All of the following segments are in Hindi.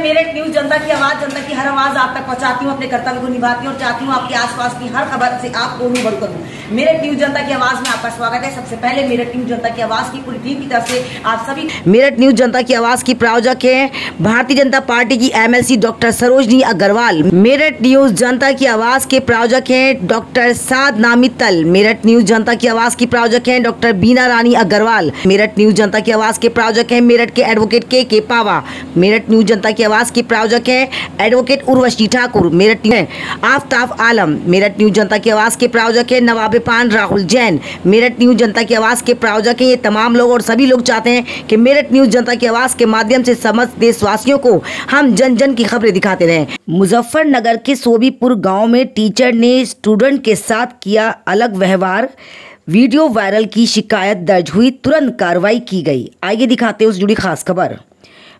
मेरठ न्यूज जनता की आवाज, जनता की हर आवाज आप तक पहुंचाती हूँ, अपने कर्तव्य को निभाती हूँ और चाहती हूँ आपके आसपास की हर खबर से आपको रूबरू करूँ। मेरठ न्यूज जनता की आवाज में आपका स्वागत है। सबसे पहले मेरठ न्यूज जनता की आवाज की पूरी टीम की तरफ से आप सभी। मेरठ न्यूज जनता की आवाज की प्रायोजक है भारतीय जनता पार्टी की MLC doctor Sarojini Agarwal. Meerut news जनता की आवाज के प्रायोजक है डॉक्टर साधना मित्तल। मेरठ न्यूज जनता की आवाज की प्रायोजक है डॉक्टर बीना रानी अग्रवाल। मेरठ न्यूज जनता की आवाज के प्रायोजक है मेरठ के एडवोकेट के पावा। मेरठ न्यूज जनता की आवाज के प्रायोजक है एडवोकेट उर्वशी ठाकुर। मेरठ आफ्ताब आलम। मेरठ न्यूज जनता की आवाज के प्रायोजक है नवाब पान राहुल जैन। मेरठ न्यूज जनता की आवाज के प्रायोजक है ये तमाम लोग और सभी लोग चाहते हैं कि मेरठ न्यूज जनता की आवाज के माध्यम से समस्त देशवासियों को हम जन जन की खबरें दिखाते रहें। मुजफ्फरनगर के सोबीपुर गांव में टीचर ने स्टूडेंट के साथ किया अलग व्यवहार, वीडियो वायरल की शिकायत दर्ज हुई, तुरंत कार्रवाई की गई। आइए दिखाते हैं उस जुड़ी खास खबर।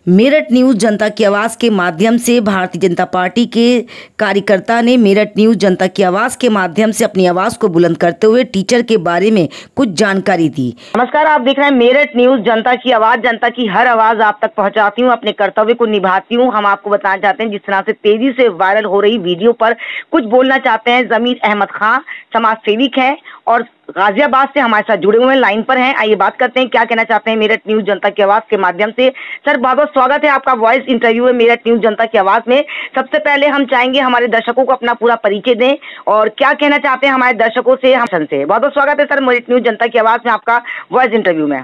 मेरठ न्यूज जनता की आवाज़ के माध्यम से भारतीय जनता पार्टी के कार्यकर्ता ने मेरठ न्यूज जनता की आवाज़ के माध्यम से अपनी आवाज़ को बुलंद करते हुए टीचर के बारे में कुछ जानकारी दी। नमस्कार, आप देख रहे हैं मेरठ न्यूज जनता की आवाज़, जनता की हर आवाज़ आप तक पहुंचाती हूं, अपने कर्तव्य को निभाती हूं। हम आपको बताना चाहते हैं जिस तरह से तेजी से वायरल हो रही वीडियो पर कुछ बोलना चाहते हैं। जमीर अहमद खां समाज सेविक है और गाजियाबाद से हमारे साथ जुड़े हुए लाइन पर हैं। आइए बात करते हैं क्या कहना चाहते हैं मेरठ न्यूज जनता की आवाज के माध्यम से। सर, बहुत बहुत स्वागत है आपका वॉइस इंटरव्यू है मेरठ न्यूज जनता की आवाज में। सबसे पहले हम चाहेंगे हमारे दर्शकों को अपना पूरा परिचय दें और क्या कहना चाहते हैं हमारे दर्शकों से। हम से बहुत बहुत स्वागत है सर मेरठ न्यूज जनता की आवाज में आपका वॉइस इंटरव्यू में।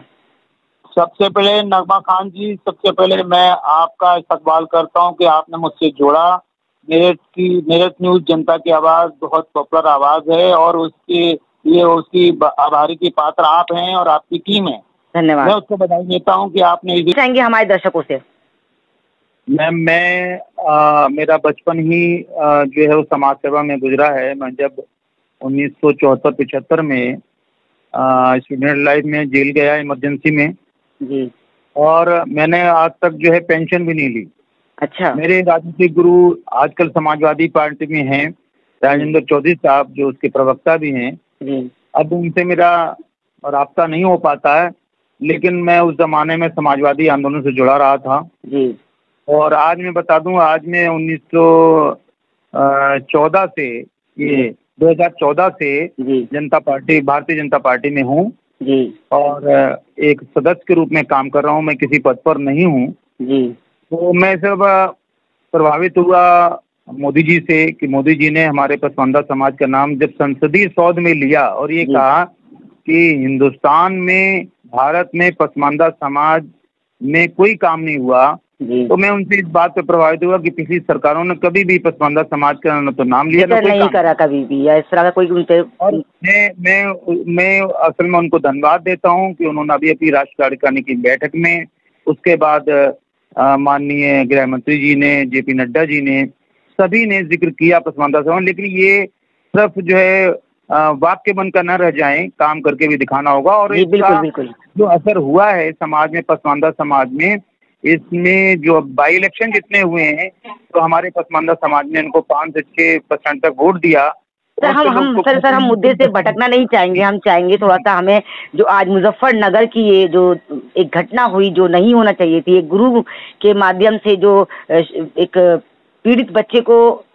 सबसे पहले नगमा खान जी, सबसे पहले मैं आपका इस्तकबाल करता हूं कि आपने मुझसे जोड़ा। मेरठ न्यूज जनता की आवाज बहुत पॉपुलर आवाज है और उसकी आभारी की पात्र आप हैं और आपकी टीम है। धन्यवाद। मैं उसको बधाई देता हूं कि आपने चाहेंगे हमारे दर्शकों से। मेरा बचपन ही जो है वो समाज सेवा में गुजरा है। मैं जब 1974-75 में स्टूडेंट लाइफ में जेल गया इमरजेंसी में जी, और मैंने आज तक जो है पेंशन भी नहीं ली। अच्छा। मेरे राजनीतिक गुरु आजकल समाजवादी पार्टी में हैं राजेंद्र चौधरी साहब, जो उसके प्रवक्ता भी हैं। अब उनसे मेरा राब्ता नहीं हो पाता है, लेकिन मैं उस जमाने में समाजवादी आंदोलन से जुड़ा रहा था जी। और आज मैं बता दूं, आज मैं 1914 से ये 2014 से भारतीय जनता पार्टी में हूँ और एक सदस्य के रूप में काम कर रहा हूँ। मैं किसी पद पर नहीं हूँ। तो मैं सब प्रभावित हुआ मोदी जी से कि मोदी जी ने हमारे पसमानदा समाज का नाम जब संसदीय सौध में लिया और ये कहा कि हिंदुस्तान में, भारत में पसमानदा समाज में कोई काम नहीं हुआ, तो मैं उनसे इस बात पे प्रभावित हुआ कि पिछली सरकारों ने कभी भी पसमानदा समाज का न तो नाम लिया ना कोई नहीं करा कभी भी, या इस तरह का कोई उनसे। और मैं असल में उनको धन्यवाद देता हूँ कि उन्होंने अभी राष्ट्रीय कार्यकारिणी की बैठक में, उसके बाद माननीय गृह मंत्री जी ने, JP नड्डा जी ने, सभी ने जिक्र किया पसमानदा समाज। लेकिन ये सिर्फ जो है वाक्य बनकर न रह जाएं, काम करके भी दिखाना होगा। और इसका जो असर हुआ है समाज में, पसमानदा समाज में, इसमें जो बाई इलेक्शन जितने हुए हैं तो हमारे पसमानदा समाज ने इनको 5 से 6% तक वोट दिया। सर हम मुद्दे से भटकना नहीं चाहेंगे। हम चाहेंगे थोड़ा सा हमें, जो आज मुजफ्फरनगर की ये जो एक घटना हुई जो नहीं होना चाहिए थी, एक गुरु के माध्यम से जो एक पीड़ित बच्चे को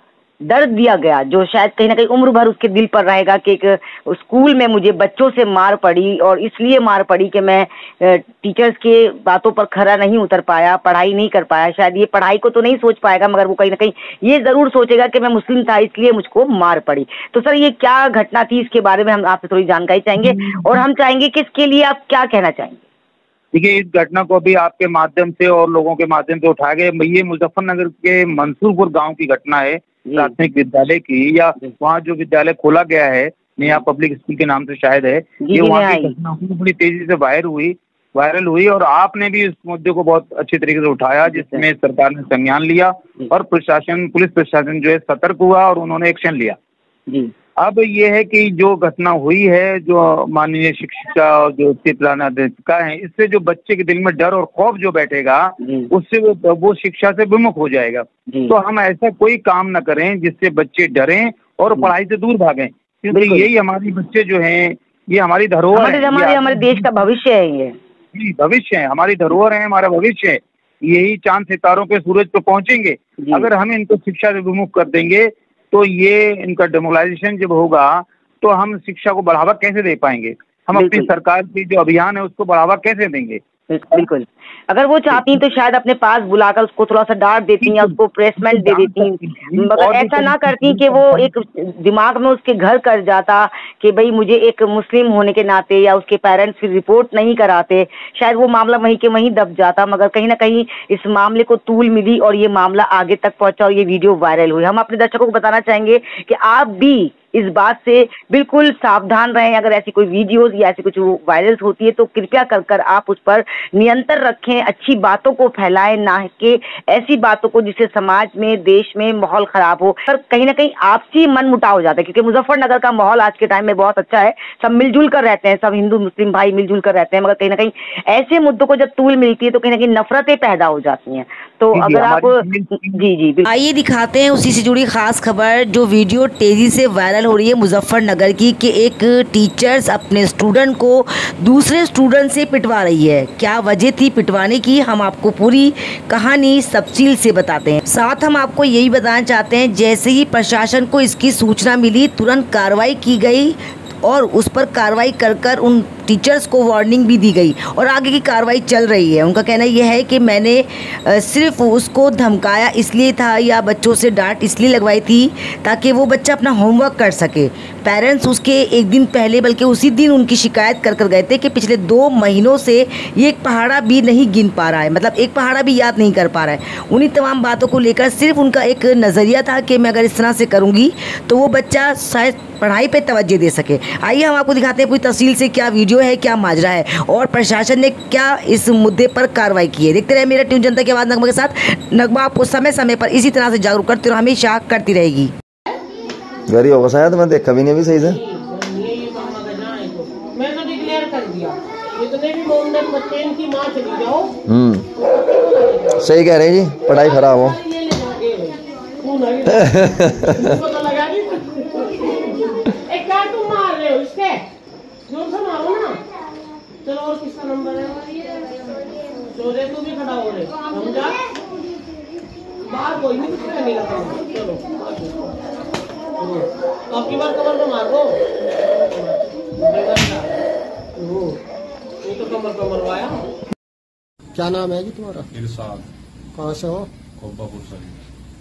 दर्द दिया गया, जो शायद कहीं ना कहीं उम्र भर उसके दिल पर रहेगा कि एक स्कूल में मुझे बच्चों से मार पड़ी और इसलिए मार पड़ी कि मैं टीचर्स के बातों पर खरा नहीं उतर पाया, पढ़ाई नहीं कर पाया। शायद ये पढ़ाई को तो नहीं सोच पाएगा, मगर वो कहीं ना कहीं ये जरूर सोचेगा कि मैं मुस्लिम था इसलिए मुझको मार पड़ी। तो सर, ये क्या घटना थी, इसके बारे में हम आपसे थोड़ी जानकारी चाहेंगे और हम चाहेंगे कि इसके लिए आप क्या कहना चाहेंगे। देखिए, इस घटना को भी आपके माध्यम से और लोगों के माध्यम से उठाया गया। ये मुजफ्फरनगर के मंसूरपुर गांव की घटना है, प्राथमिक विद्यालय की, या वहाँ जो विद्यालय खोला गया है नया पब्लिक स्कूल के नाम से शायद है, ये वहाँ की घटना बड़ी तेजी से वायरल हुई और आपने भी इस मुद्दे को बहुत अच्छी तरीके से उठाया, जिसमें सरकार ने संज्ञान लिया और पुलिस प्रशासन जो है सतर्क हुआ और उन्होंने एक्शन लिया। अब ये है कि जो घटना हुई है, जो माननीय शिक्षिका और जो उसके प्रधानाध्यापिका है, इससे जो बच्चे के दिल में डर और खौफ जो बैठेगा, उससे वो शिक्षा से विमुख हो जाएगा। तो हम ऐसा कोई काम न करें जिससे बच्चे डरें और पढ़ाई से दूर भागें, क्योंकि यही हमारी बच्चे जो हैं, ये हमारी धरोहर है, हमारे देश का भविष्य है। ये भविष्य है, हमारी धरोहर है, हमारा भविष्य है। यही चांद सितारों पे सूरज पे पहुंचेंगे। अगर हम इनको शिक्षा से विमुख कर देंगे तो ये इनका डेमोलाइजेशन जब होगा तो हम शिक्षा को बढ़ावा कैसे दे पाएंगे? हम अपनी सरकार की जो अभियान है उसको बढ़ावा कैसे देंगे? बिल्कुल, अगर वो चाहती तो शायद अपने पास बुलाकर उसको थोड़ा सा डांट देती या उसको प्रेसमेंट दे देती, मगर ऐसा ना करती कि वो एक दिमाग में उसके घर कर जाता कि भाई मुझे एक मुस्लिम होने के नाते, या उसके पेरेंट्स फिर रिपोर्ट नहीं कराते, शायद वो मामला वहीं के वहीं दब जाता। मगर कहीं ना कहीं इस मामले को तूल मिली और ये मामला आगे तक पहुंचा और ये वीडियो वायरल हुई। हम अपने दर्शकों को बताना चाहेंगे कि आप भी इस बात से बिल्कुल सावधान रहें। अगर ऐसी कोई वीडियोस या ऐसी कुछ वायरल होती है तो कृपया कर आप उस पर नियंत्रण रखें, अच्छी बातों को फैलाएं, ना कि ऐसी बातों को जिससे समाज में, देश में माहौल खराब हो। पर कहीं ना कहीं आपसी मन मुटाव हो जाता है, क्योंकि मुजफ्फरनगर का माहौल आज के टाइम में बहुत अच्छा है, सब मिलजुल कर रहते हैं, सब हिंदू मुस्लिम भाई मिलजुल कर रहते हैं। मगर कहीं ना कहीं ऐसे मुद्दों को जब तूल मिलती है तो कहीं ना कहीं नफरतें पैदा हो जाती हैं। तो अगर आप जी आइए दिखाते हैं उसी से जुड़ी खास खबर, जो वीडियो तेजी से वायरल हो रही है मुजफ्फरनगर की, कि एक टीचर्स अपने स्टूडेंट को दूसरे स्टूडेंट से पिटवा रही है। क्या वजह थी पिटवाने की, हम आपको पूरी कहानी तफसील से बताते हैं। साथ हम आपको यही बताना चाहते हैं, जैसे ही प्रशासन को इसकी सूचना मिली तुरंत कार्रवाई की गई और उस पर कार्रवाई कर उन टीचर्स को वार्निंग भी दी गई और आगे की कार्रवाई चल रही है। उनका कहना यह है कि मैंने सिर्फ उसको धमकाया इसलिए था या बच्चों से डांट इसलिए लगवाई थी ताकि वो बच्चा अपना होमवर्क कर सके। पेरेंट्स उसके एक दिन पहले बल्कि उसी दिन उनकी शिकायत कर गए थे कि पिछले 2 महीनों से ये एक पहाड़ा भी नहीं गिन पा रहा है, मतलब एक पहाड़ा भी याद नहीं कर पा रहा है। उन्हीं तमाम बातों को लेकर सिर्फ उनका एक नज़रिया था कि मैं अगर इस तरह से करूँगी तो वो बच्चा शायद पढ़ाई पे तवज्जो दे सके। आइए हम आपको दिखाते हैं पूरी तफसील से क्या वीडियो है, क्या माजरा है और प्रशासन ने क्या इस मुद्दे पर कार्रवाई की है। देखते रहे मेरा ट्यून जनता की आवाज़ नगमा के साथ। नगमा आपको समय समय पर इसी तरह से जागरूक करती और हमेशा करती रहेगी। गरी होगा शायद, मैं देखा भी नहीं अभी सही से। मैं तो डिक्लेयर कर दिया, जितने भी मोहम्मद बच्चे इनकी मां चली जाओ। सही कह रहे हैं जी, पढ़ाई खराब हो। एक कार तुम मार रहे हो इसके, जोर से मारो ना। चलो और किसका नंबर है? चोरे तू भी खड़ा हो रहे, समझा? बाहर कोई भी कुछ नहीं लगा। चलो आपकी बार कमर में मार दो। ये तो कमर पे मरवाया। क्या नाम है जी तुम्हारा? इरशाद। कहाँ से हो? कोब्बापुर से।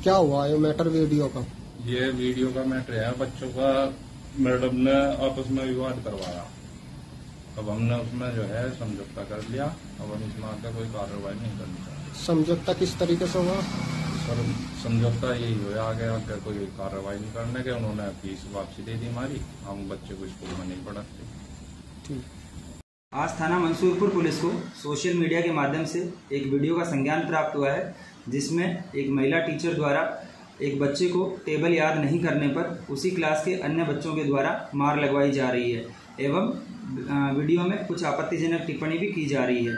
क्या हुआ ये मैटर वीडियो का? ये वीडियो का मैटर है, बच्चों का मैडम ने आपस में विवाद करवाया। अब हमने उसमें जो है समझौता कर लिया। अब हम इसमें आकर कोई कार्रवाई नहीं करनी चाहिए। समझौता किस तरीके से हुआ? सर समझौता यही हुआ, आगे आकर कोई कार्रवाई नहीं करने के। उन्होंने फीस वापसी दे दी हमारी, हम बच्चे को स्कूल में नहीं पढ़ाते। ठीक। आज थाना मंसूरपुर पुलिस को सोशल मीडिया के माध्यम से एक वीडियो का संज्ञान प्राप्त हुआ है, जिसमें एक महिला टीचर द्वारा एक बच्चे को टेबल याद नहीं करने पर उसी क्लास के अन्य बच्चों के द्वारा मार लगवाई जा रही है एवं वीडियो में कुछ आपत्तिजनक टिप्पणी भी की जा रही है।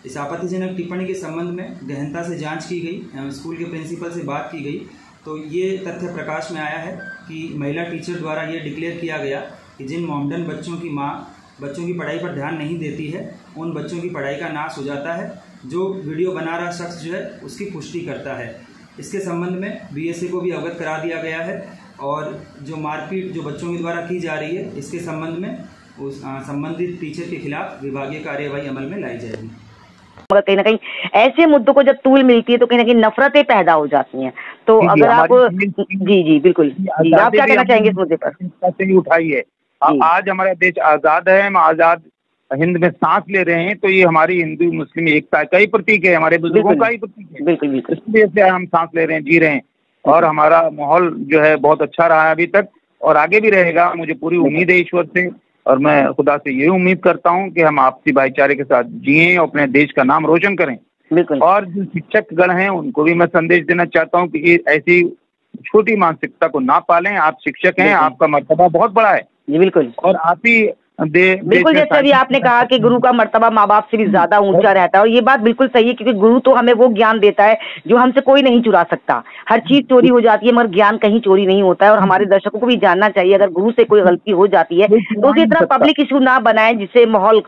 इस आपत्तिजनक टिप्पणी के संबंध में गहनता से जांच की गई, स्कूल के प्रिंसिपल से बात की गई, तो ये तथ्य प्रकाश में आया है कि महिला टीचर द्वारा ये डिक्लेयर किया गया कि जिन मोमडन बच्चों की माँ बच्चों की पढ़ाई पर ध्यान नहीं देती है, उन बच्चों की पढ़ाई का नाश हो जाता है। जो वीडियो बना रहा शख्स जो है उसकी पुष्टि करता है। इसके संबंध में बीएसए को भी अवगत करा दिया गया है और जो मारपीट जो बच्चों के द्वारा की जा रही है इसके संबंध में उस संबंधित टीचर के खिलाफ विभागीय कार्यवाही अमल में लाई जाएगी। मगर कहीं ना कहीं ऐसे मुद्दों को जब तूल मिलती है तो कहीं ना कहीं नफरतें पैदा हो जाती हैं। तो अगर आप जी बिल्कुल जी, आप क्या कहना चाहेंगे इस मुद्दे पर? उठाई है, आज हमारा देश आजाद है, हम आजाद हिंद में सांस ले रहे हैं, तो ये हमारी हिंदू मुस्लिम एकता का ही प्रतीक है, हमारे बुजुर्गों का ही प्रतीक है। बिल्कुल बिल्कुल, इसलिए से हम सांस ले रहे हैं, जी रहे हैं और हमारा माहौल जो है बहुत अच्छा रहा है अभी तक और आगे भी रहेगा। मुझे पूरी उम्मीद है ईश्वर से और मैं खुदा से ये उम्मीद करता हूँ कि हम आपसी भाईचारे के साथ जिएं और अपने देश का नाम रोशन करें। और जो शिक्षक गण हैं उनको भी मैं संदेश देना चाहता हूँ कि ऐसी छोटी मानसिकता को ना पालें। आप शिक्षक हैं, आपका मर्तबा बहुत बड़ा है जी बिल्कुल, और आप ही बिल्कुल जैसे अभी आपने कहा कि गुरु का मर्तबा माँ बाप से भी ज्यादा ऊंचा रहता है और ये बात बिल्कुल सही है, क्योंकि गुरु तो हमें वो ज्ञान देता है जो हमसे कोई नहीं चुरा सकता। हर चीज चोरी हो जाती है मगर ज्ञान कहीं चोरी नहीं होता है। और हमारे दर्शकों को भी जानना चाहिए अगर गुरु से कोई गलती हो जाती है तो उसे इतना पब्लिक इशू ना बनाए जिससे माहौल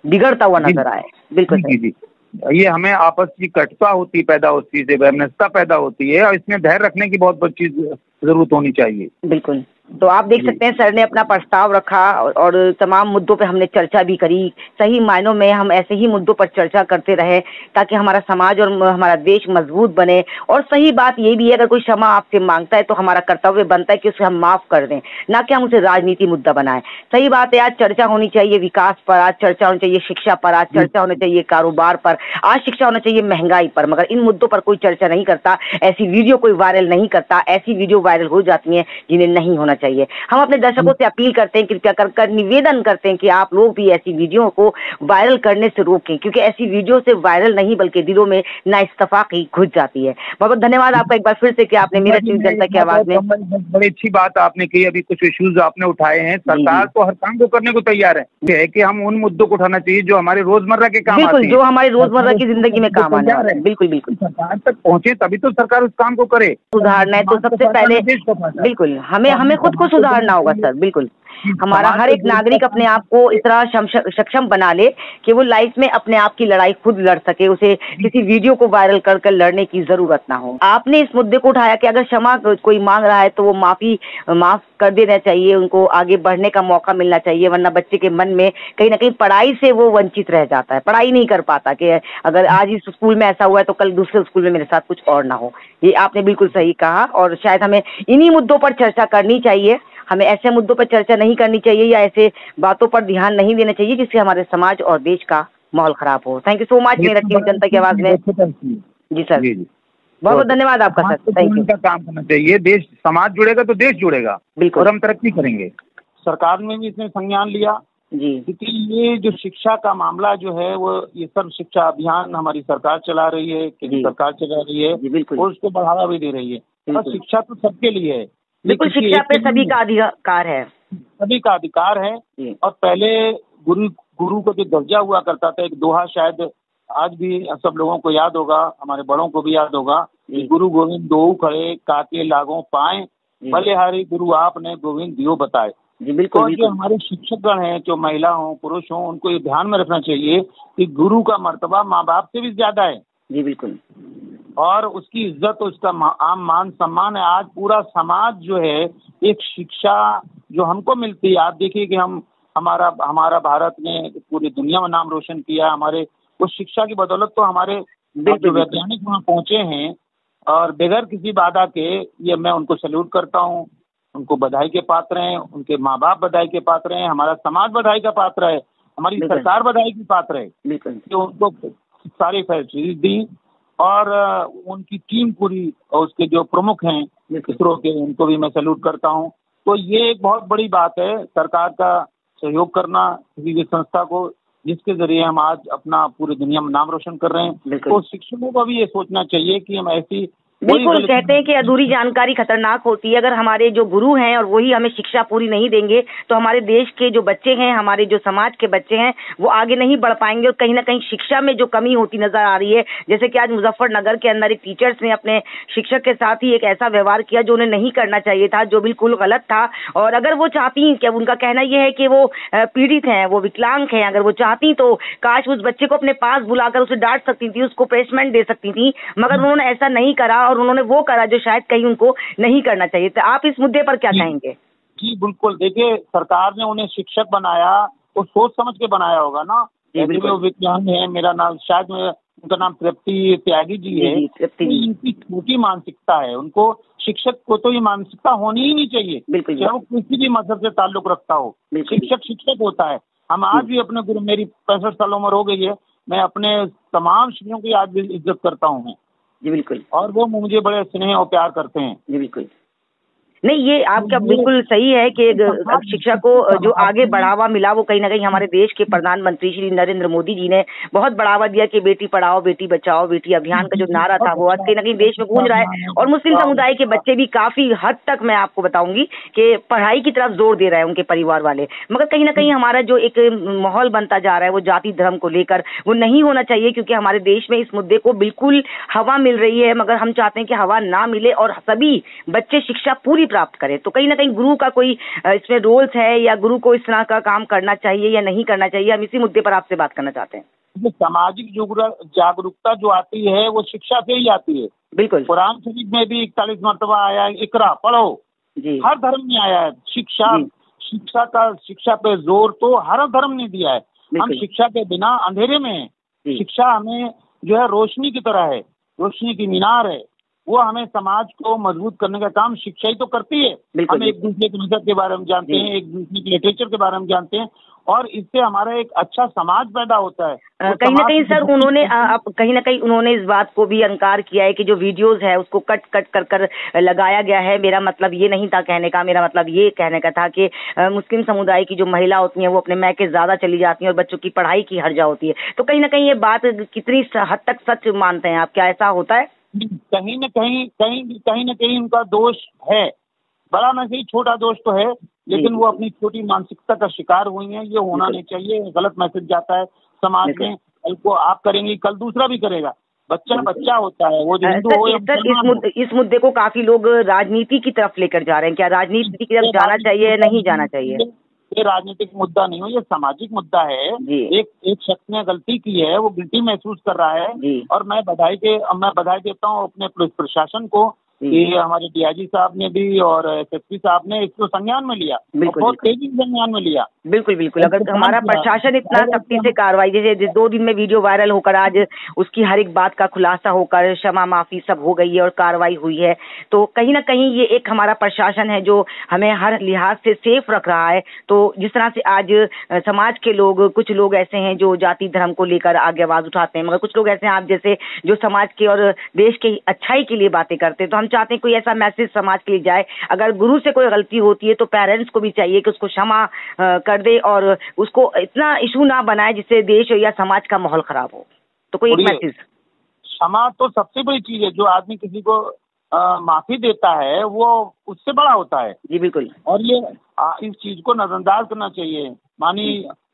बिगड़ता हुआ नजर आए। बिल्कुल जी, ये हमें आपस की कटुता होती पैदा होती है, वैमनस्यता पैदा होती है, और इसमें धैर्य रखने की बहुत बड़ी चीज जरूरत होनी चाहिए। बिल्कुल। तो आप देख सकते हैं सर ने अपना प्रस्ताव रखा और तमाम मुद्दों पे हमने चर्चा भी करी। सही मायनों में हम ऐसे ही मुद्दों पर चर्चा करते रहे ताकि हमारा समाज और हमारा देश मजबूत बने। और सही बात ये भी है, अगर कोई क्षमा आपसे मांगता है तो हमारा कर्तव्य बनता है कि उसे हम माफ कर दें, ना कि हम उसे राजनीति मुद्दा बनाएं। सही बात है, आज चर्चा होनी चाहिए विकास पर, आज चर्चा होनी चाहिए शिक्षा पर, आज चर्चा होनी चाहिए कारोबार पर, आज शिक्षा होना चाहिए महंगाई पर, मगर इन मुद्दों पर कोई चर्चा नहीं करता। ऐसी वीडियो कोई वायरल नहीं करता, ऐसी वीडियो वायरल हो जाती है जिन्हें नहीं होना चाहिए। हम अपने दर्शकों से अपील करते हैं, कृपया कर निवेदन करते हैं कि आप लोग भी ऐसी वीडियो को वायरल करने से रोकें, क्योंकि ऐसी वीडियो से वायरल नहीं बल्कि दिलों में नाइस्तफाकी घुस जाती है। बहुत धन्यवाद आपका एक बार फिर से कि आपने मेरठ न्यूज़ जनता की आवाज में बड़ी अच्छी बात आपने की। अभी कुछ इश्यूज आपने उठाए हैं, सरकार तो हर काम को करने को तैयार है कि हम उन मुद्दों को उठाना चाहिए जो हमारे रोजमर्रा के काम आते हैं, जो हमारे रोजमर्रा की जिंदगी में काम आने वाले हैं। बिल्कुल बिल्कुल, सरकार तक पहुंचे तभी तो सरकार उस काम को करे। सुधारना है तो सबसे पहले बिल्कुल हमें खुद को सुधारना होगा सर। बिल्कुल, हमारा हर एक नागरिक अपने आप को इस तरह सक्षम बना ले कि वो लाइफ में अपने आप की लड़ाई खुद लड़ सके, उसे किसी वीडियो को वायरल कर लड़ने की जरूरत ना हो। आपने इस मुद्दे को उठाया कि अगर क्षमा कोई मांग रहा है तो वो माफ कर देना चाहिए, उनको आगे बढ़ने का मौका मिलना चाहिए, वरना बच्चे के मन में कहीं ना कहीं पढ़ाई से वो वंचित रह जाता है, पढ़ाई नहीं कर पाता कि अगर आज इस स्कूल में ऐसा हुआ है तो कल दूसरे स्कूल में मेरे साथ कुछ और ना हो। ये आपने बिल्कुल सही कहा और शायद हमें इन्हीं मुद्दों पर चर्चा करनी चाहिए। हमें ऐसे मुद्दों पर चर्चा नहीं करनी चाहिए या ऐसे बातों पर ध्यान नहीं देना चाहिए जिससे हमारे समाज और देश का माहौल खराब हो। Thank you so much Meerut news जनता की आवाज में। जी सर, बहुत बहुत धन्यवाद आपका सर। Thank you. काम करना चाहिए, देश समाज जुड़ेगा तो देश जुड़ेगा, बिल्कुल, और हम तरक्की करेंगे। सरकार ने भी इसमें संज्ञान लिया जी, क्योंकि ये जो शिक्षा का मामला जो है वो ये सर्व शिक्षा अभियान हमारी सरकार चला रही है, केंद्र सरकार चला रही है, बिल्कुल, और उसको बढ़ावा भी दे रही है। और शिक्षा तो सबके लिए है, बिल्कुल, शिक्षा पे सभी का अधिकार है, सभी का अधिकार है। और पहले गुरु का जो दर्जा हुआ करता था, एक दोहा शायद आज भी सब लोगों को याद होगा, हमारे बड़ों को भी याद होगा, गुरु गोविंद दो खड़े काके लागों पाए, भले हारी गुरु आपने गोविंद दियो बताए। जी बिल्कुल, और जो हमारे शिक्षकगण हैं, जो महिला हो पुरुष हो, उनको ये ध्यान में रखना चाहिए कि गुरु का मर्तबा माँ बाप से भी ज्यादा है। जी बिल्कुल, और उसकी इज्जत, उसका आम मान सम्मान है। आज पूरा समाज जो है, एक शिक्षा जो हमको मिलती है, आप देखिए कि हमारा भारत ने पूरी दुनिया में नाम रोशन किया, हमारे उस शिक्षा की बदौलत तो हमारे जो वैज्ञानिक वहाँ पहुंचे हैं, और बगैर किसी बाधा के, ये मैं उनको सैल्यूट करता हूँ, उनको बधाई के पात्र हैं, उनके माँ बाप बधाई के पात्र हैं, हमारा समाज बधाई का पात्र है, हमारी सरकार बधाई की पात्र है कि उनको सारी फैसिलिटीज दी। और उनकी टीम पूरी, और उसके जो प्रमुख हैं इसरो के, उनको भी मैं सैल्यूट करता हूँ। तो ये एक बहुत बड़ी बात है, सरकार का सहयोग करना किसी भी संस्था को, जिसके जरिए हम आज अपना पूरी दुनिया में नाम रोशन कर रहे हैं। तो शिक्षकों को भी ये सोचना चाहिए कि हम ऐसी, बिल्कुल, कहते हैं कि अधूरी जानकारी खतरनाक होती है। अगर हमारे जो गुरु हैं और वही हमें शिक्षा पूरी नहीं देंगे तो हमारे देश के जो बच्चे हैं, हमारे जो समाज के बच्चे हैं, वो आगे नहीं बढ़ पाएंगे। और कहीं ना कहीं शिक्षा में जो कमी होती नजर आ रही है, जैसे कि आज मुजफ्फरनगर के अंदर एक टीचर्स ने अपने शिक्षक के साथ ही एक ऐसा व्यवहार किया जो उन्हें नहीं करना चाहिए था, जो बिल्कुल गलत था। और अगर वो चाहती, क्या उनका कहना यह है कि वो पीड़ित हैं, वो विकलांग हैं, अगर वो चाहती तो काश उस बच्चे को अपने पास बुलाकर उसे डांट सकती थी, उसको पनिशमेंट दे सकती थी, मगर उन्होंने ऐसा नहीं करा और उन्होंने वो करा जो शायद कहीं उनको नहीं करना चाहिए। तो आप इस मुद्दे पर क्या कहेंगे? जी बिल्कुल, देखिए सरकार ने उन्हें शिक्षक बनाया, वो सोच समझ के बनाया होगा ना। वो विकलांग है, मेरा नाम शायद उनका नाम तृप्ति त्यागी जी है, इनकी छोटी मानसिकता है, उनको शिक्षक को तो ये मानसिकता होनी ही नहीं चाहिए, चाहे वो किसी भी मजहब से ताल्लुक रखता हो। शिक्षक होता है। हम आज भी अपने गुरु, मेरी 65 साल उम्र हो गई है, मैं अपने तमाम शिक्षकों की आज भी इज्जत करता हूँ मैं। जी बिल्कुल, और वो मुझे बड़े स्नेह और प्यार करते हैं। जी बिल्कुल, नहीं ये आपका बिल्कुल सही है कि शिक्षा को जो आगे बढ़ावा मिला वो कहीं ना कहीं हमारे देश के प्रधानमंत्री श्री नरेंद्र मोदी जी ने बहुत बढ़ावा दिया कि बेटी पढ़ाओ बेटी बचाओ बेटी अभियान का जो नारा था वो आज कहीं ना कहीं देश में गूंज रहा है। और मुस्लिम समुदाय के बच्चे भी काफी हद तक, मैं आपको बताऊंगी कि पढ़ाई की तरफ जोर दे रहे हैं उनके परिवार वाले। मगर कहीं ना कहीं हमारा जो एक माहौल बनता जा रहा है वो जाति धर्म को लेकर, वो नहीं होना चाहिए, क्योंकि हमारे देश में इस मुद्दे को बिल्कुल हवा मिल रही है, मगर हम चाहते हैं कि हवा ना मिले और सभी बच्चे शिक्षा पूरी भी प्राप्त करे। तो कहीं ना कहीं गुरु का कोई इसमें रोल्स है या गुरु को इस तरह का काम करना चाहिए या नहीं करना चाहिए, हम इसी मुद्दे पर आपसे बात करना चाहते हैं। सामाजिक जागरूकता जो आती है वो शिक्षा से ही आती है। बिल्कुल, कुरान शरीफ में भी 41 मरतबा आया है इकरा पढ़ो जी, हर धर्म में आया है। शिक्षा पे जोर तो हर धर्म ने दिया है। हम शिक्षा के बिना अंधेरे में हैं। शिक्षा हमें जो है रोशनी की तरह है, रोशनी की मीनार है। वो हमें समाज को मजबूत करने का काम शिक्षा ही तो करती है। हम एक दूसरे के मजहब के बारे में जानते हैं, एक दूसरे के लिटरेचर के बारे में जानते हैं और इससे हमारा एक अच्छा समाज पैदा होता है। कहीं ना कहीं सर उन्होंने इस बात को भी अंकार किया है कि जो वीडियोस है उसको कट कर लगाया गया है। मेरा मतलब ये नहीं था कहने का, मेरा मतलब ये कहने का था कि मुस्लिम समुदाय की जो महिला होती हैं वो अपने मैके ज्यादा चली जाती हैं और बच्चों की पढ़ाई की हर्जा होती है। तो कहीं ना कहीं ये बात कितनी हद तक सच मानते हैं आप, क्या ऐसा होता है? कहीं न कहीं उनका दोष है, बड़ा न सही छोटा दोष तो है, लेकिन वो अपनी छोटी मानसिकता का शिकार हुई हैं। ये होना नहीं चाहिए। गलत मैसेज जाता है समाज में। कल को आप करेंगे, कल दूसरा भी करेगा। बच्चा होता है, वो जो हिंदू हो या मुसलमान हो। इस मुद्दे को काफी लोग राजनीति की तरफ लेकर जा रहे हैं, क्या राजनीति की तरफ जाना चाहिए या नहीं जाना चाहिए? ये राजनीतिक मुद्दा नहीं हो, ये सामाजिक मुद्दा है। एक शख्स ने गलती की है, वो गिल्टी महसूस कर रहा है और मैं बधाई देता हूँ अपने पुलिस प्रशासन को कि हमारे डीआईजी साहब ने भी और एसएसपी साहब ने इसको संज्ञान में लिया, बहुत तेजी से संज्ञान में लिया। बिल्कुल। अगर हमारा प्रशासन इतना सख्ती से कार्रवाई, जैसे 2 दिन में वीडियो वायरल होकर आज उसकी हर एक बात का खुलासा होकर क्षमा माफी सब हो गई है और कार्रवाई हुई है, तो कहीं ना कहीं ये एक हमारा प्रशासन है जो हमें हर लिहाज से सेफ रख रहा है। तो जिस तरह से आज समाज के लोग, कुछ लोग ऐसे हैं जो जाति धर्म को लेकर आगे आवाज उठाते हैं, मगर कुछ लोग ऐसे हैं आप जैसे जो समाज के और देश के अच्छाई के लिए बातें करते हैं। तो हम चाहते हैं कोई ऐसा मैसेज समाज के लिए जाए, अगर गुरु से कोई गलती होती है तो पेरेंट्स को भी चाहिए कि उसको क्षमा कर दे और उसको इतना इशू ना बनाए जिससे देश या समाज का माहौल खराब हो। तो कोई एक मैसेज। क्षमा तो सबसे बड़ी चीज है। जो आदमी किसी को माफी देता है वो उससे बड़ा होता है। जी बिल्कुल। और ये इस चीज को नजरअंदाज करना चाहिए।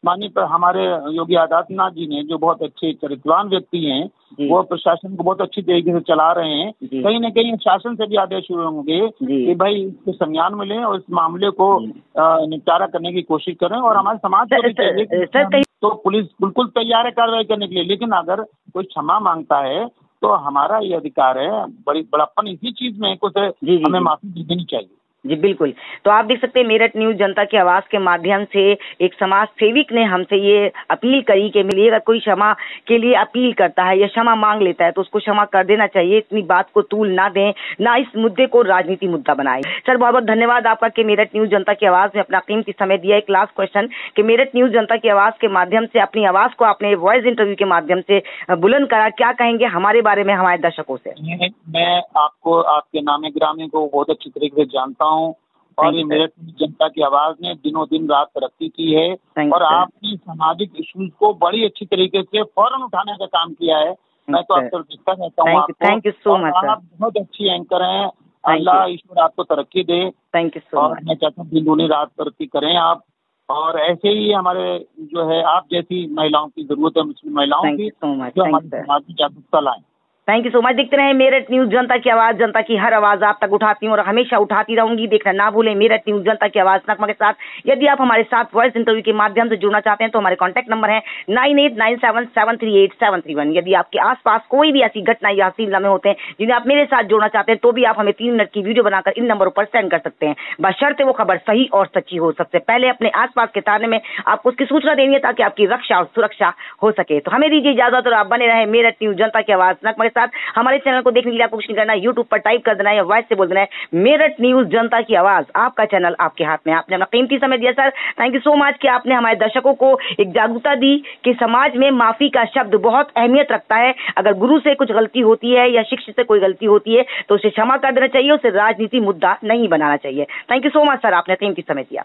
मानी पर हमारे योगी आदित्यनाथ जी ने, जो बहुत अच्छे चरित्रवान व्यक्ति हैं, वो प्रशासन को बहुत अच्छी तरीके से चला रहे हैं। कहीं न कहीं शासन से भी आदेश हुए होंगे कि भाई इसको संज्ञान में लें और इस मामले को निपटारा करने की कोशिश करें। और हमारे समाज को भी चाहिए तो पुलिस बिल्कुल तैयार है कार्रवाई करने के लिए, लेकिन अगर कोई क्षमा मांगता है तो हमारा ये अधिकार है। बड़प्पन इसी चीज में कुछ हमें माफी दे देनी चाहिए। जी बिल्कुल। तो आप देख सकते हैं मेरठ न्यूज जनता की आवाज के माध्यम से एक समाज सेविक ने हमसे ये अपील करी कि मिलिए अगर कोई क्षमा के लिए अपील करता है या क्षमा मांग लेता है तो उसको क्षमा कर देना चाहिए। इतनी बात को तूल ना दें, ना इस मुद्दे को राजनीति मुद्दा बनाए। सर बहुत बहुत धन्यवाद आपका कि मेरठ न्यूज जनता की आवाज में अपना कीमती समय दिया। एक लास्ट क्वेश्चन कि मेरठ न्यूज जनता की आवाज के माध्यम से अपनी आवाज को आपने वॉइस इंटरव्यू के माध्यम से बुलंद करा, क्या कहेंगे हमारे बारे में हमारे दर्शकों से? मैं आपको, आपके नामे ग्रामी को बहुत अच्छी तरीके से जानता हूँ और ये मेरठ जनता की आवाज ने दिनों दिन रात तरक्की की है और आपने सामाजिक इश्यूज को बड़ी अच्छी तरीके से फौरन उठाने का काम किया है। मैं तो अक्सर देखता रहता हूँ आपको। Thank you so much. आप बहुत अच्छी एंकर हैं। अल्लाह ईश्वर आपको तरक्की दे। Thank you so much. मैं चाहता हूँ दिन दूनी रात तरक्की करें आप, और ऐसे ही हमारे जो है आप जैसी महिलाओं की जरूरत है, मुस्लिम महिलाओं की, जो हमारे समाज में जागरूकता लाएं। Thank you so much. देखते रहे मेरठ न्यूज जनता की आवाज, जनता की हर आवाज आप तक उठाती हूँ और हमेशा उठाती रहूंगी। देखना ना भूलें मेरठ न्यूज जनता की आवाज नगमा के साथ। यदि आप हमारे साथ वॉइस इंटरव्यू के माध्यम से जुड़ना चाहते हैं तो हमारे कॉन्टैक्ट नंबर है 9897738731। यदि आपके आसपास कोई भी ऐसी घटना या हसीन लम्हे होते हैं जिन्हें आप मेरे साथ जोड़ना चाहते हैं तो भी आप हमें 3 मिनट की वीडियो बनाकर इन नंबरों पर सेंड कर सकते हैं, बशर्ते वो खबर सही और सच्ची हो। सबसे पहले अपने आसपास के थाने में आपको उसकी सूचना देनी है ताकि आपकी रक्षा और सुरक्षा हो सके। तो हमें दीजिए इजाजत और आप बने रहे मेरठ न्यूज जनता की आवाज नगमा के साथ। हमारे चैनल को देखने के लिए आपको कुछ नहीं करना है, यूट्यूब पर टाइप कर देना है या वॉइस से बोल देना है मेरठ न्यूज जनता की आवाज। आपका चैनल आपके हाथ में। आपने अपना कीमती समय दिया sir, thank you so much कि आपने हमारे दर्शकों को एक जागरूकता दी कि समाज में माफी का शब्द बहुत अहमियत रखता है। अगर गुरु से कुछ गलती होती है या शिक्षक से कोई गलती होती है तो उसे क्षमा कर देना चाहिए, उसे राजनीति मुद्दा नहीं बनाना चाहिए। Thank you so much sir, आपने कीमती समय दिया।